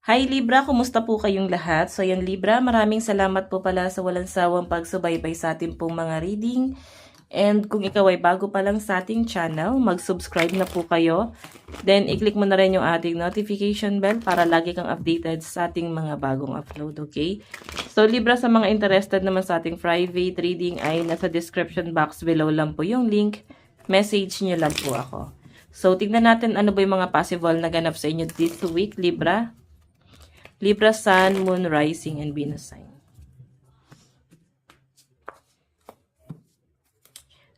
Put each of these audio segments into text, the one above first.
Hi Libra, kumusta po kayong lahat? So yan Libra, maraming salamat po pala sa walang sawang pagsubaybay sa ating pong mga reading. And kung ikaw ay bago pa lang sa ating channel, mag-subscribe na po kayo. Then i-click mo na rin yung ating notification bell para lagi kang updated sa ating mga bagong upload, okay? So Libra, sa mga interested naman sa ating private reading ay nasa description box below lang po yung link. Message nyo lang po ako. So tignan natin ano ba yung mga possible na ganap sa inyo this week, Libra. Libra, Sun, Moon, Rising, and Venus sign.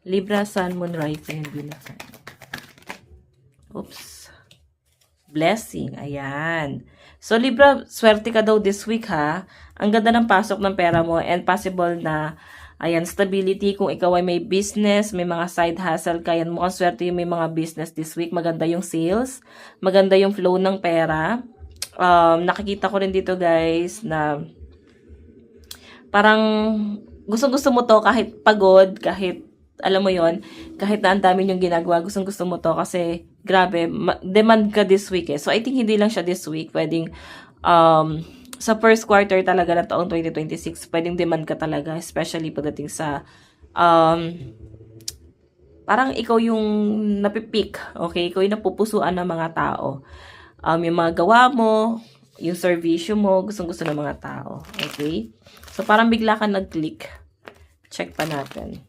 Libra, Sun, Moon, Rising, and Venus sign. Oops. Blessing. Ayan. So, Libra, swerte ka daw this week, ha? Ang ganda ng pasok ng pera mo and possible na, ayan, stability. Kung ikaw ay may business, may mga side hustle ka, yan, mukhang swerte yung may mga business this week. Maganda yung sales. Maganda yung flow ng pera. Nakikita ko rin dito guys na parang gusto mo to kahit pagod, kahit alam mo yon, kahit na ang dami yung ginagawa, gusto mo to kasi grabe, demand ka this week eh. So I think hindi lang siya this week, pwedeng sa first quarter talaga ng taong 2026, pwedeng demand ka talaga, especially pagdating sa parang ikaw yung napipik, okay? Ikaw yung napupusuan ng mga tao. Yung mga gawa mo, yung servisyo mo, gustong-gusto ng mga tao. Okay? So, parang bigla ka nag-click. Check pa natin.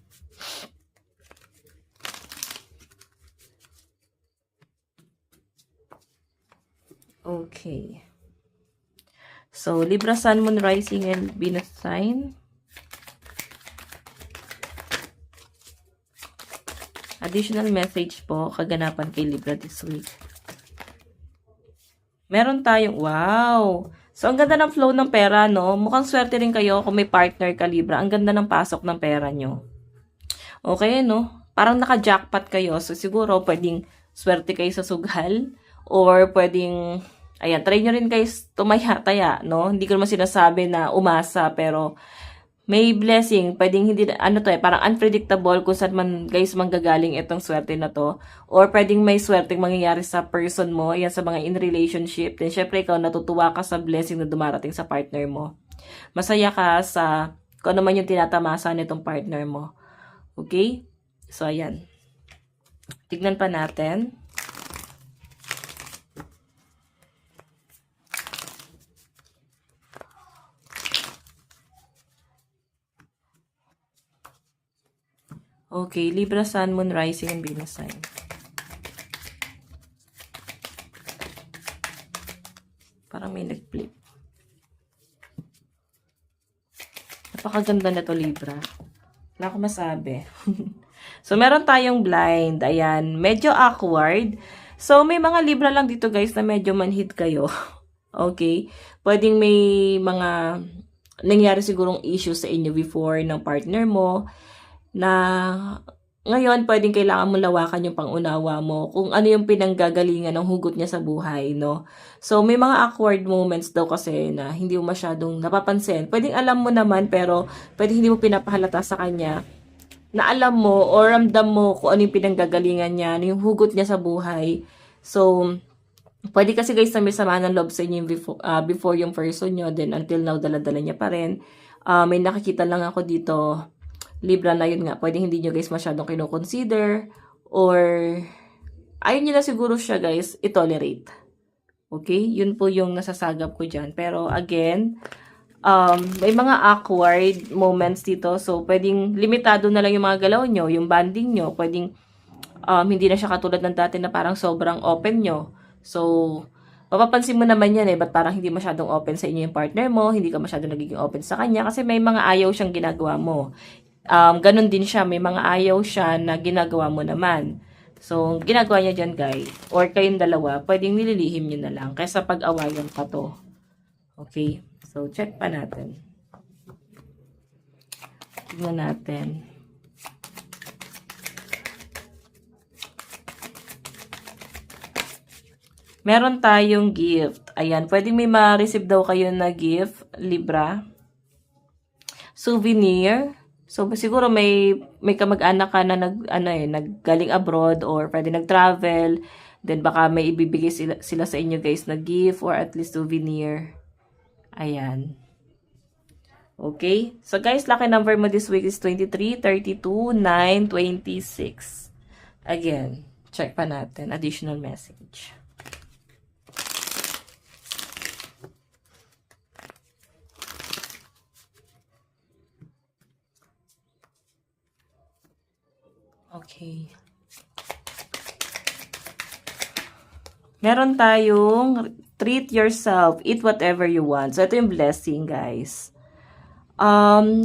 Okay. So, Libra, Sun, Moon, Rising, and Venus sign. Additional message po, kaganapan kay Libra this week. Meron tayong, wow! So, ang ganda ng flow ng pera, no? Mukhang swerte rin kayo kung may partner ka, Libra. Ang ganda ng pasok ng pera nyo. Okay, no? Parang naka-jackpot kayo. So, siguro, pwedeng swerte kayo sa sugal. Or, pwedeng, ayan, try nyo rin guys tumaya-taya, no? Hindi ko naman sinasabi na umasa, pero may blessing, pwedeng hindi, ano to eh, parang unpredictable kung saan man guys manggagaling itong swerte na to. Or pwedeng may swerte mangyayari sa person mo, yan sa mga in relationship. Then syempre ikaw natutuwa ka sa blessing na dumarating sa partner mo. Masaya ka sa kung ano man yung tinatamasa nitong partner mo. Okay? So ayan. Tignan pa natin. Okay, Libra, Sun, Moon, Rising, and Venus sign. Parang may nag-flip. Napakaganda na to, Libra. Wala akong masabi. So, meron tayong blind. Ayan, medyo awkward. So, may mga Libra lang dito, guys, na medyo manhid kayo. Okay? Pwedeng may mga nangyari sigurong issues sa inyo before ng partner mo na ngayon pwedeng kailangan mo lawakan yung pangunawa mo kung ano yung pinanggagalingan ng hugot niya sa buhay, no? So, may mga awkward moments daw kasi na hindi mo masyadong napapansin. Pwedeng alam mo naman pero pwedeng hindi mo pinapahalata sa kanya na alam mo or ramdam mo kung ano yung pinanggagalingan niya, ano yung hugot niya sa buhay. So, pwede kasi guys na may sama ng love sa inyo yung before yung person nyo, then until now dala-dala niya pa rin. May nakikita lang ako dito, Libra na yun nga, pwede hindi nyo guys masyadong kinoconsider or ayun nyo na siguro siya guys i-tolerate. Okay? Yun po yung nasasagap ko dyan. Pero again, may mga awkward moments dito. So, pwedeng limitado na lang yung mga galaw nyo, yung banding nyo. Pwedeng hindi na siya katulad ng dati na parang sobrang open nyo. So, mapapansin mo naman yan eh, ba't parang hindi masyadong open sa inyo yung partner mo, hindi ka masyadong nagiging open sa kanya kasi may mga ayaw siyang ginagawa mo. Ganun din siya, may mga ayaw siya na ginagawa mo naman. So, ginagawa niya dyan guys, or kayong dalawa, pwedeng nililihim nyo na lang kaysa pag-awayan pa to. Okay? So, check pa natin. Tignan natin. Meron tayong gift. Ayan, pwedeng may ma-receive daw kayo na gift, Libra. Souvenir. So, siguro may kamag-anak ka na naggaling abroad or pwede nag-travel. Then, baka may ibibigay sila sa inyo guys na gift or at least souvenir. Ayan. Okay? So, guys, lucky number mo this week is 23, 32, 9, 26. Again, check pa natin. Additional message. Okay. Meron tayong treat yourself, eat whatever you want. So, ito yung blessing, guys.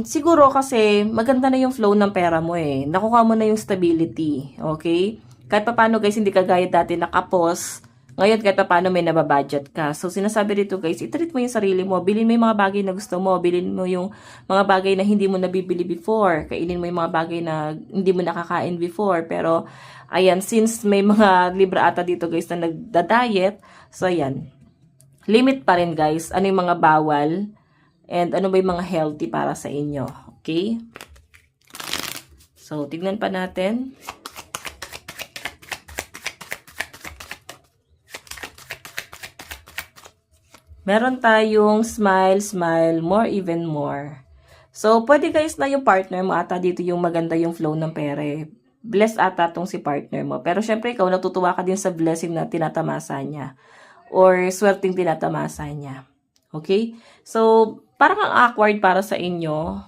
Siguro kasi maganda na yung flow ng pera mo eh. Nakuha mo na yung stability. Okay? Kahit paano guys, hindi ka gaya dati nakapos. Ngayon, kahit paano may nababudget ka. So, sinasabi dito guys, i-treat mo yung sarili mo. Bilhin mo yung mga bagay na gusto mo. Bilhin mo yung mga bagay na hindi mo nabibili before. Kainin mo yung mga bagay na hindi mo nakakain before. Pero, ayan, since may mga libra ata dito guys na nagda-diet, so ayan, limit pa rin guys. Ano yung mga bawal? And ano ba yung mga healthy para sa inyo? Okay? So, tignan pa natin. Meron tayong smile, smile, more, even more. So, pwede guys na yung partner mo ata dito yung maganda yung flow ng pera. Bless ata tong si partner mo. Pero syempre, ikaw natutuwa ka din sa blessing na tinatamasa niya. Or swerteng tinatamasa niya. Okay? So, parang ang awkward para sa inyo.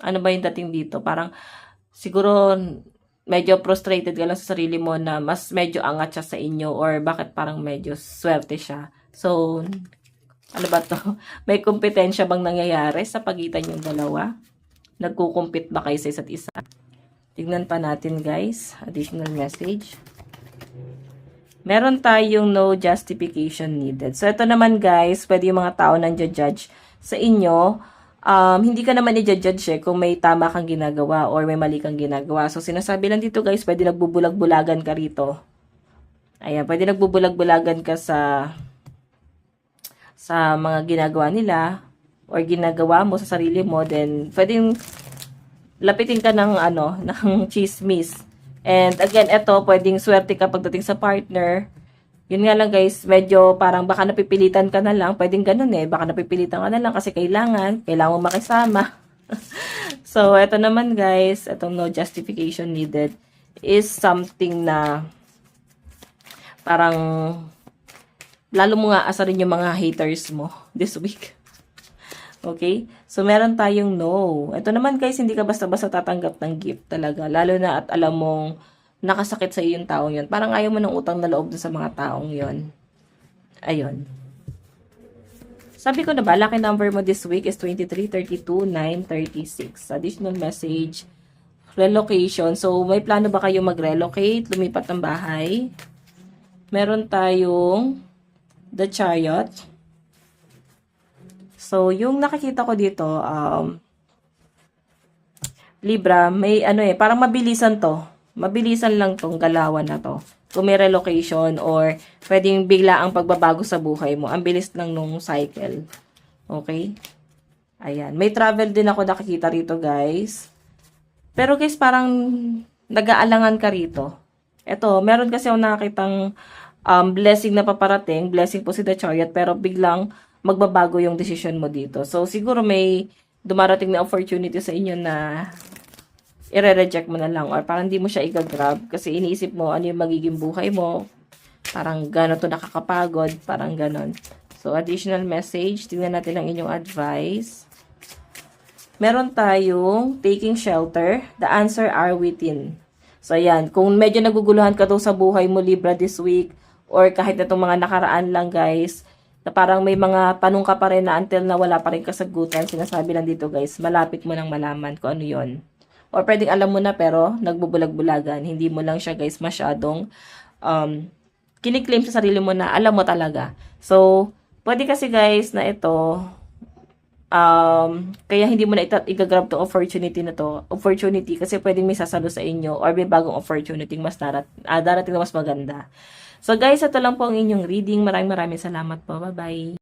Ano ba yung dating dito? Parang, siguro, medyo frustrated ka lang sa sarili mo na mas medyo angat siya sa inyo or bakit parang medyo swerte siya. So, ano ba to? May kompetensya bang nangyayari sa pagitan yung dalawa? Nagkukumpit ba kayo sa isa't isa? Tignan pa natin guys. Additional message. Meron tayong no justification needed. So, ito naman guys, pwede yung mga tao nandiyo-judge sa inyo. Hindi ka naman i-judge kung may tama kang ginagawa or may mali kang ginagawa. So, sinasabi lang dito guys, pwede nagbubulag-bulagan ka rito. Ayan, pwede nagbubulag-bulagan ka sa mga ginagawa nila or ginagawa mo sa sarili mo, then pwedeng lapitin ka ng ng chismis. And again, ito pwedeng swerte ka pagdating sa partner. Yun nga lang guys, medyo parang baka napipilitan ka na lang, pwedeng ganun eh, baka napipilitan ka na lang kasi kailangan mo makisama. So, ito naman guys, itong no justification needed is something na parang lalo mo nga asarin yung mga haters mo this week. Okay? So, meron tayong no. Ito naman guys, hindi ka basta-basta tatanggap ng gift talaga. Lalo na at alam mong nakasakit sa iyo yung taong yun. Parang ayaw mo ng utang na loob sa mga taong yun. Ayun. Sabi ko na ba, lucky number mo this week is 23, 32, 9, 36. Additional message. Relocation. So, may plano ba kayo mag-relocate? Lumipat ng bahay? Meron tayong The Chariot. So, yung nakikita ko dito, Libra, may parang mabilisan to. Mabilisan lang tong galawan na to. Kung may relocation or pwedeng bigla ang pagbabago sa buhay mo. Ang bilis lang nung cycle. Okay? Ayan. May travel din ako nakikita rito, guys. Pero guys, parang nag-aalangan ka rito. Ito, meron kasi ako nakakitang blessing na paparating. Blessing po si The Chariot. Pero biglang magbabago yung decision mo dito. So, siguro may dumarating na opportunity sa inyo na i-reject mo na lang. Or parang hindi mo siya i-grab. Kasi iniisip mo ano yung magiging buhay mo. Parang gano'n to nakakapagod. Parang gano'n. So, additional message. Tingnan natin ang inyong advice. Meron tayong taking shelter. The answer are within. So, ayan. Kung medyo naguguluhan ka daw sa buhay mo, Libra, this week, or kahit na itong mga nakaraan lang, guys, na parang may mga tanong ka pa rin na until na wala pa rin kasagutan, sinasabi lang dito, guys, malapit mo nang malaman kung ano yon. Or pwedeng alam mo na pero nagbubulag-bulagan. Hindi mo lang siya, guys, masyadong kiniklaim sa sarili mo na alam mo talaga. So, pwede kasi, guys, na ito, kaya hindi mo na i-grab to opportunity na to. Opportunity kasi pwedeng may sasalo sa inyo or may bagong opportunity mas darating na mas maganda. So guys, ito lang po ang inyong reading. Maraming salamat po. Bye-bye.